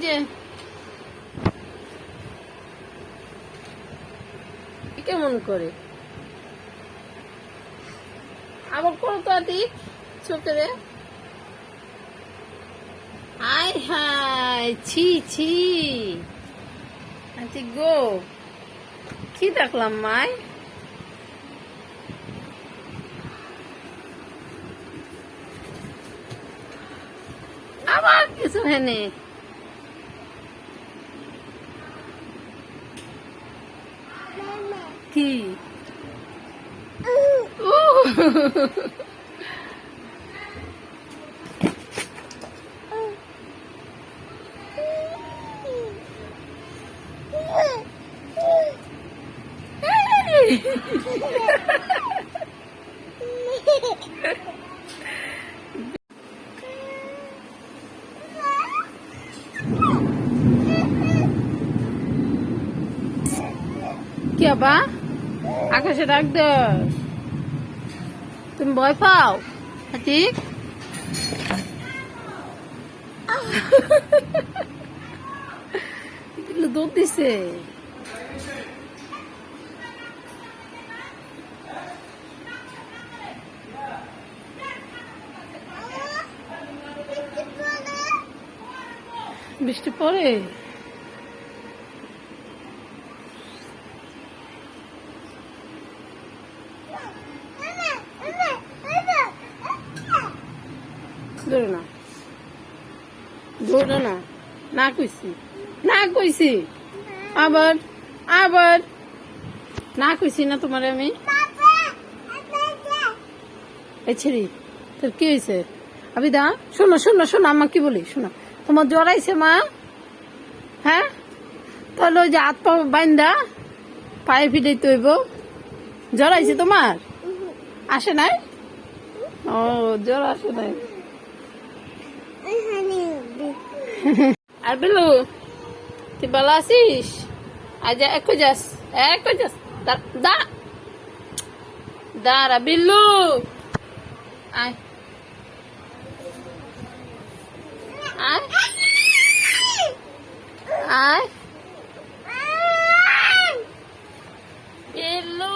যে কেমন করে আবার করো তো আতিক চোখে রে। আয় হায় ছি ছি আতিক গো কি দেখলাম মাই আবার কিছু হেনে কি কি আবা আকাশে ডাক দোস তুমি ভয় পাও হাতিক দৌড় দিছে বৃষ্টি পড়ে দৌড়ো না দৌড়ো না না কইছি না কইছি আবার আবার না কইছি না তোমার আমি এই ছেড়ি তোর কি হয়েছে আবি দা শোনো শোনো শোনো আমা কি বলি শোনো তোমার জ্বর আইছে মা হ্যাঁ তাহলে ওই যে হাত পা বাইন্দা পায়ে ফিটাই তৈব জ্বর আইছে তোমার আসে নাই ও জ্বর আসে নাই আর বেলু তুই ভালো আছিস আজ একো যাস দাঁড়া বিল্লু আয় আয় আয় বিল্লু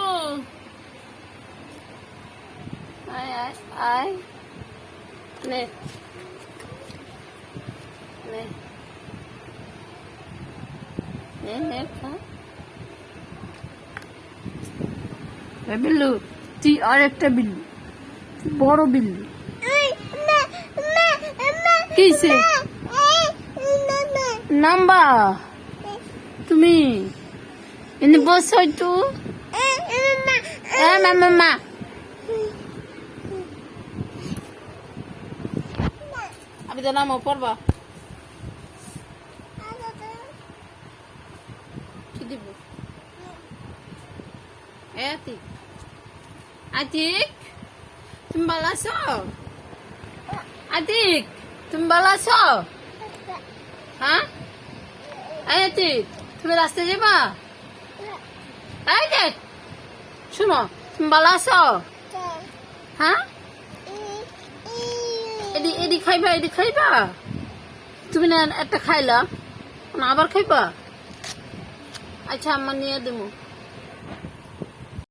আয় আয় আয় নে নে নে নে খা বিল্লু তুই আর একটা বিল্লু বড় বিল্লু কিসে নাম্বা তুমি এনে বস হয়তো মা আমি তো নামও পড়বা কি দিব আতিক আতিক তুমি ভালো আছো আতিক তুমি ভালো আছো হ্যাঁ আতিক তুমি রাস্তায় যাবা এই যে শুনো তুমি ভালো আছো হ্যাঁ এডি খাইবা তুমি না একটা খাইলা আবার খাইবা আচ্ছা আমার নিয়ে দেবো